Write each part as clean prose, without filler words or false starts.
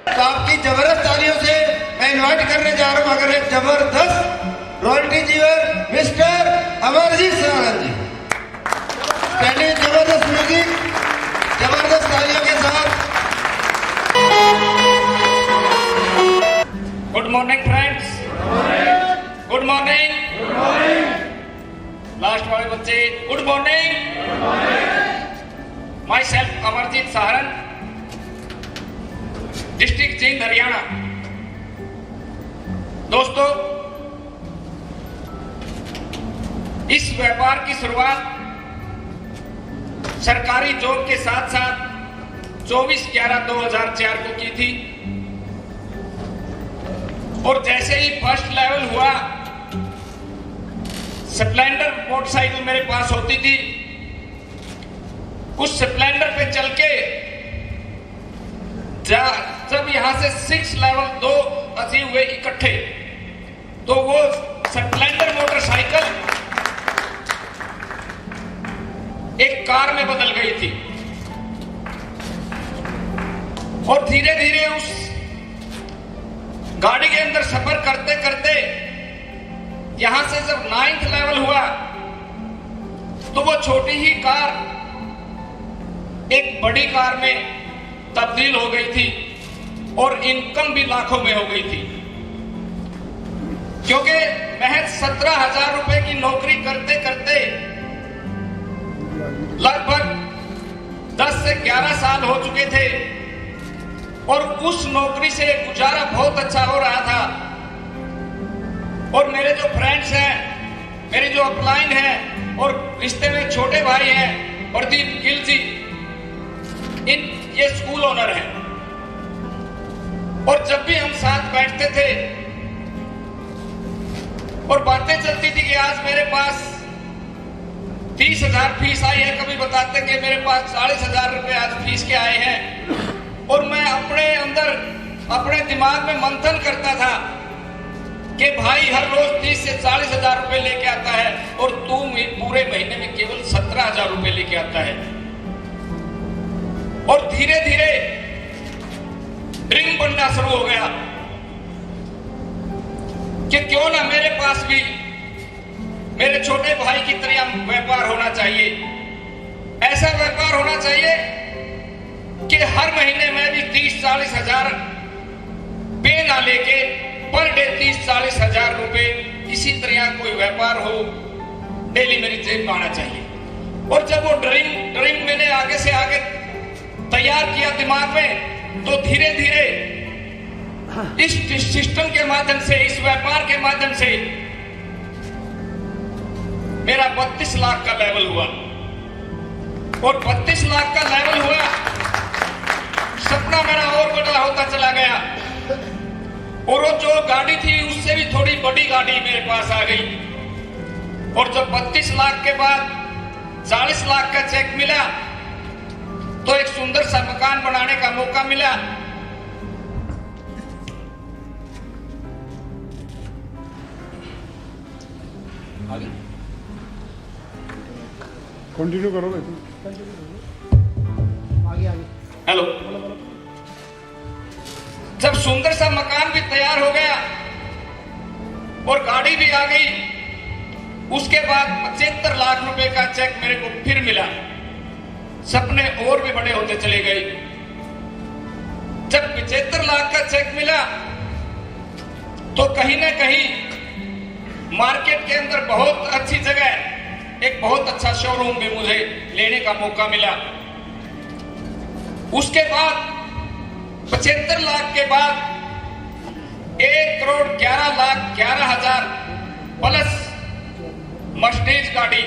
तो आपकी जबरदस्त तालियों से मैं इनवाइट करने जा रहा हूं अगर एक जबरदस्त रॉयल्टी जीवर मिस्टर अमरजीत सावंत जी। स्टैंडिंग जबरदस्त म्यूजिक, जबरदस्त तालियों के साथ। Good morning friends, good morning. Last वाले बच्चे good morning. Myself Amarjeet Saharan, district Jind Haryana. दोस्तों, इस व्यापार की शुरुआत सरकारी जॉब के साथ साथ 24/11/2004 को की थी और जैसे ही फर्स्ट लेवल हुआ, स्प्लेंडर मोटरसाइकिल मेरे पास होती थी। उस स्प्लेंडर पे चल के जब यहां से 6 लेवल 2 अचीव हुए इकट्ठे, तो वो स्प्लेंडर मोटरसाइकिल एक कार में बदल गई थी और धीरे धीरे उस गाड़ी के अंदर सफर करते करते यहां से जब 9th लेवल हुआ, तो वो छोटी ही कार एक बड़ी कार में तब्दील हो गई थी और इनकम भी लाखों में हो गई थी, क्योंकि महज 17,000 रुपए की नौकरी करते करते लगभग 10 से 11 साल हो चुके थे और उस नौकरी से गुजारा बहुत अच्छा हो रहा था। और मेरे जो फ्रेंड्स हैं, मेरी जो अपलाइन हैं और रिश्ते में छोटे भाई हैं प्रदीप गिल जी, ये स्कूल ओनर हैं। और जब भी हम साथ बैठते थे और बातें चलती थी कि आज मेरे पास 30,000 फीस आई है, कभी बताते कि मेरे पास 40,000 रुपए आज फीस के आए हैं। और मैं अपने अंदर अपने दिमाग में मंथन करता था कि भाई हर रोज 30 से 40,000 रुपए लेके आता है और तू पूरे महीने में केवल 17,000 रुपए लेके आता है। और धीरे धीरे ड्रीम बनना शुरू हो गया कि क्यों ना मेरे पास भी मेरे छोटे भाई की तरह व्यापार होना चाहिए। ऐसा व्यापार होना चाहिए कि हर महीने में भी 30-40 हजार पे ना लेके पर डे 30-40 हजार रुपए इसी तरह कोई व्यापार हो, डेली मेरी जेब में आना चाहिए। और जब वो ड्रीम मैंने आगे से आगे तैयार किया दिमाग में, तो धीरे धीरे इस सिस्टम के माध्यम से, इस व्यापार के माध्यम से मेरा 32 लाख का लेवल हुआ। और 32 लाख का लेवल हुआ, सपना मेरा और बड़ा होता चला गया। और वो जो गाड़ी थी उससे भी थोड़ी बड़ी गाड़ी मेरे पास आ गई। और जब 32 लाख के बाद 40 लाख का चेक मिला, तो एक सुंदर सा मकान बनाने का मौका मिला। कंटिन्यू करो भाई, आगे आगे। हेलो। जब सुंदर सा मकान भी तैयार हो गया और गाड़ी भी आ गई, उसके बाद 75 लाख रुपए का चेक मेरे को फिर मिला। सपने और भी बड़े होते चले गए। जब 75 लाख का चेक मिला, तो कहीं ना कहीं मार्केट के अंदर बहुत अच्छी जगह एक बहुत अच्छा शोरूम भी मुझे लेने का मौका मिला। उसके बाद 75 लाख के बाद 1,11,11,000 प्लस मर्सिडीज गाड़ी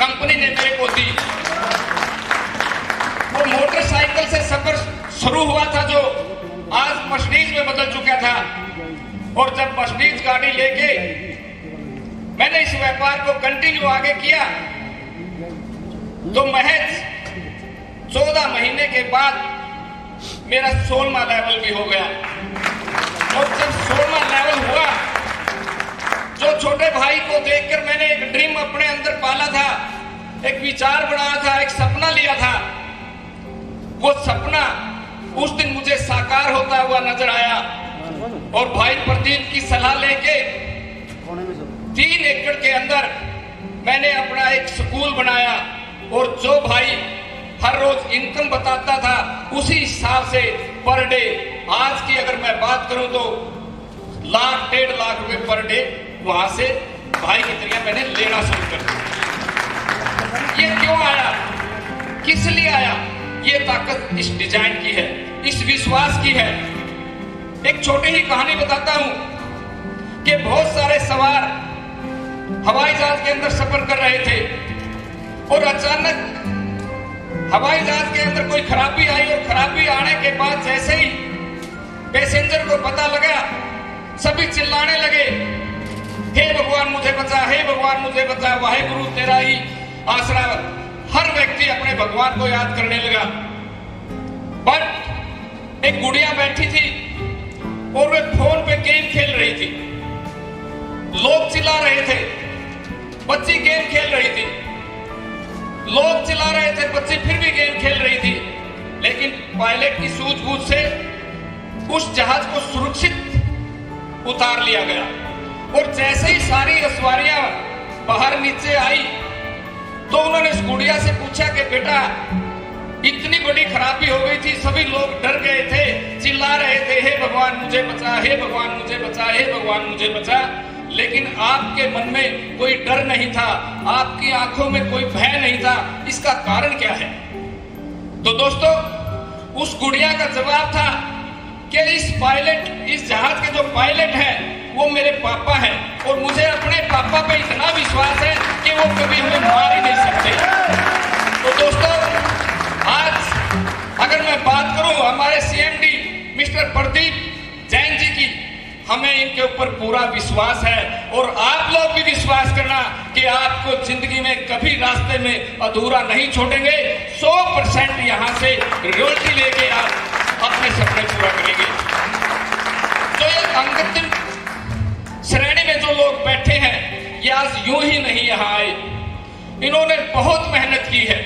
कंपनी ने मेरे को दी। वो मोटरसाइकिल से सफर शुरू हुआ था जो आज मर्सिडीज में बदल चुका था। और जब मर्सिडीज गाड़ी लेके मैंने इस व्यापार को कंटिन्यू आगे किया, तो महज 14 महीने के बाद मेरा 16वां लेवल भी हो गया। और जब 16वां लेवल हुआ, जो छोटे भाई को देखकर मैंने एक ड्रीम अपने अंदर पाला था, एक विचार बनाया था, एक सपना लिया था, वो सपना उस दिन मुझे साकार होता हुआ नजर आया। और भाई प्रदीप की सलाह लेके 3 एकड़ के अंदर मैंने अपना एक स्कूल बनाया। और जो भाई हर रोज इनकम बताता था उसी हिसाब से पर डे, आज की अगर मैं बात करूं तो 1,00,000 1.5 लाख रुपए पर डे वहां से भाई की तरह मैंने लेना शुरू कर दिया। ये क्यों आया, किस लिए आया? ये ताकत इस डिजाइन की है, इस विश्वास की है। एक छोटी ही कहानी बताता हूं कि बहुत सारे सवार हवाई जहाज के अंदर सफर कर रहे थे और अचानक हवाई जहाज के अंदर कोई खराबी आई। और खराबी आने के बाद जैसे ही पैसेंजर को पता लगा, सभी चिल्लाने लगे, हे भगवान मुझे बचा, हे भगवान मुझे बचा, वाहेगुरु तेरा ही आसरा। हर व्यक्ति अपने भगवान को याद करने लगा। बट एक गुड़िया बैठी थी और वे फोन पे गेम खेल रही थी। लोग चिल्ला रहे थे, बच्ची गेम खेल रही थी। लोग चिल्ला रहे थे, बच्ची फिर भी गेम खेल रही थी। लेकिन पायलट की सूझबूझ से उस जहाज को सुरक्षित उतार लिया गया। और जैसे ही सारी सवारियां बाहर नीचे आई तो उन्होंने इस गुड़िया से पूछा कि बेटा, इतनी बड़ी खराबी हो गई थी, सभी लोग डर गए थे, चिल्ला रहे थे, हे भगवान मुझे बचा, हे भगवान मुझे बचा, हे भगवान मुझे बचा, लेकिन आपके मन में कोई डर नहीं था, आपकी आंखों में कोई भय नहीं था। इसका कारण क्या है? तो दोस्तों, उस गुड़िया का जवाब था कि इस जहाज के जो पायलट हैं वो मेरे पापा हैं और मुझे अपने पापा पे इतना विश्वास है कि वो कभी हमें मार ही नहीं सकते। तो दोस्तों, आज अगर मैं बात करूं हमारे सीएमडी मिस्टर प्रदीप जैन जी की, हमें इनके ऊपर पूरा विश्वास है। और आप लोग भी विश्वास करना कि आपको जिंदगी में कभी रास्ते में अधूरा नहीं छोड़ेंगे। 100% यहां से रॉयल्टी लेके आप अपने सपने पूरा करेंगे। तो ये अंतिम श्रेणी में जो लोग बैठे हैं, ये आज यूं ही नहीं यहां आए, इन्होंने बहुत मेहनत की है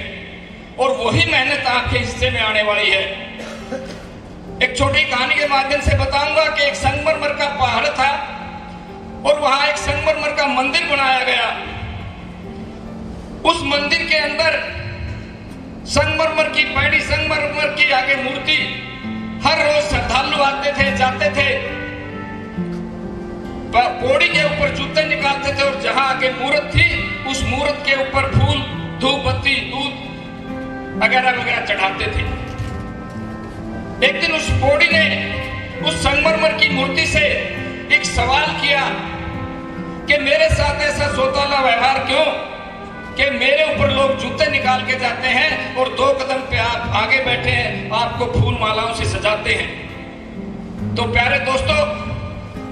और वही मेहनत आपके हिस्से में आने वाली है। एक छोटी कहानी के माध्यम से बताऊंगा कि एक संगमरमर का पहाड़ था और वहां एक संगमरमर का मंदिर बनाया गया। उस मंदिर के अंदर संगमरमर की पैड़ी, संगमरमर की आगे मूर्ति, हर रोज श्रद्धालु आते थे, जाते थे, पौड़ी के ऊपर जूते निकालते थे और जहां आगे मूर्त थी उस मूर्त के ऊपर फूल, धूप बत्ती, दूध वगैरह वगैरह चढ़ाते थे। एक दिन उस पौड़ी ने उस संगमरमर की मूर्ति से एक सवाल किया कि मेरे साथ ऐसा सौतेला व्यवहार क्यों कि मेरे ऊपर लोग जूते निकाल के जाते हैं और 2 कदम पे आप आगे बैठे हैं, आपको फूल मालाओं से सजाते हैं। तो प्यारे दोस्तों,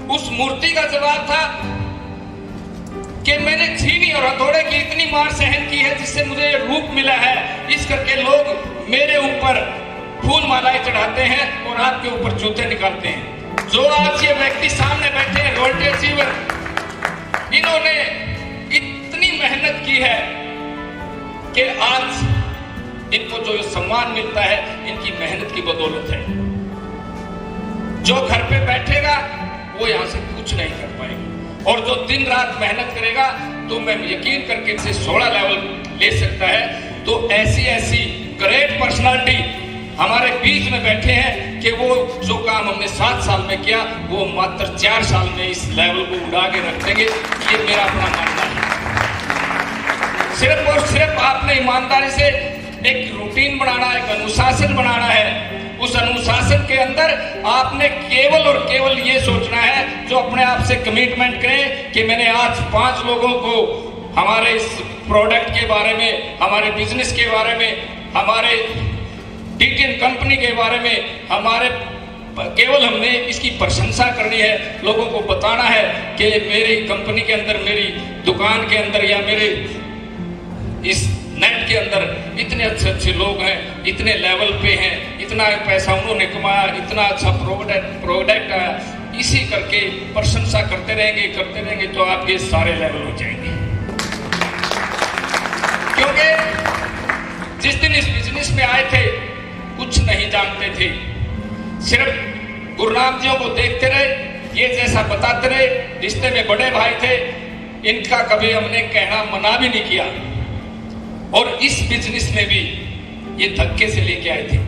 उस मूर्ति का जवाब था कि मैंने छीनी और हथौड़े की इतनी मार सहन की है जिससे मुझे रूप मिला है, इस करके लोग मेरे ऊपर फूल मालाएं चढ़ाते हैं और आपके ऊपर जूते निकालते हैं। जो आज ये व्यक्ति सामने बैठे हैं, रॉयल्टी अचीवर, इन्होंने इतनी मेहनत की है कि आज इनको जो सम्मान मिलता है इनकी मेहनत की बदौलत है। जो घर पे बैठेगा वो यहां से कुछ नहीं कर पाएगा और जो दिन रात मेहनत करेगा तो मैं यकीन करके इनसे 16 लेवल ले सकता है। तो ऐसी ग्रेट पर्सनालिटी हमारे बीच में बैठे हैं कि वो जो काम हमने 7 साल में किया वो मात्र 4 साल में इस लेवल को उड़ा के रख देंगे। ये मेरा अपना मानना है। सिर्फ और सिर्फ आपने ईमानदारी से एक रूटीन बनाना है, एक अनुशासन बनाना है। उस अनुशासन के अंदर आपने केवल और केवल ये सोचना है, जो अपने आप से कमिटमेंट करें कि मैंने आज 5 लोगों को हमारे इस प्रोडक्ट के बारे में, हमारे बिजनेस के बारे में, हमारे डीटीएन कंपनी के बारे में, हमारे केवल हमने इसकी प्रशंसा करनी है, लोगों को बताना है कि मेरी कंपनी के अंदर, मेरी दुकान के अंदर या मेरे इस नेट के अंदर इतने अच्छे अच्छे लोग हैं, इतने लेवल पे हैं, इतना पैसा उन्होंने कमाया, इतना अच्छा प्रोडक्ट आया। इसी करके प्रशंसा करते रहेंगे तो आपके सारे लेवल हो जाएंगे। क्योंकि जिस दिन इस बिजनेस में आए थे कुछ नहीं जानते थे, सिर्फ गुरुनाम जियों को देखते रहे, ये जैसा बताते रहे, रिश्ते में बड़े भाई थे, इनका कभी हमने कहना मना भी नहीं किया। और इस बिजनेस में भी ये धक्के से लेके आए थे,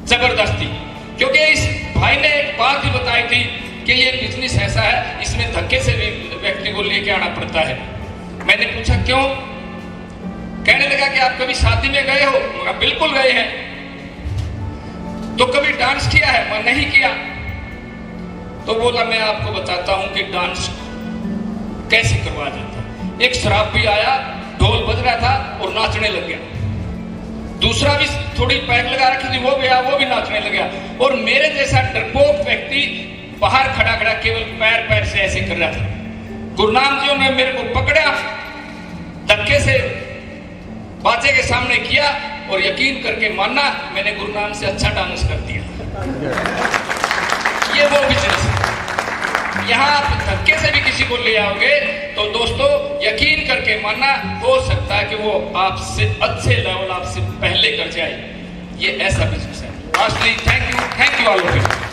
जबरदस्ती, क्योंकि इस भाई ने एक बात भी बताई थी कि ये बिजनेस ऐसा है, इसमें धक्के से भी व्यक्ति को लेके आना पड़ता है। मैंने पूछा क्यों? कहने लगा कि आप कभी शादी में गए हो? मैं बिल्कुल गए हैं। तो कभी डांस किया है? मैं नहीं किया। तो बोला मैं आपको बताता हूं कि डांस कैसे करवा जाता। एक शराब भी आया, ढोल बज रहा था और नाचने लग गया। दूसरा भी थोड़ी पैक लगा रखी थी, वो गया, वो भी नाचने लग गया। और मेरे जैसा डरपोक व्यक्ति बाहर खड़ा खड़ा केवल पैर पैर से ऐसे कर रहा था। गुरुनाम जी ने मेरे को पकड़ा, धक्के से बाजे के सामने किया और यकीन करके मानना मैंने गुरुनाम से अच्छा डांस कर दिया। ये वो बिजनेस है। यहाँ आप धक्के से भी किसी को ले आओगे तो दोस्तों यकीन करके मानना, हो सकता है कि वो आपसे अच्छे लेवल आपसे पहले कर जाए। ये ऐसा बिजनेस है। Thank you all of you.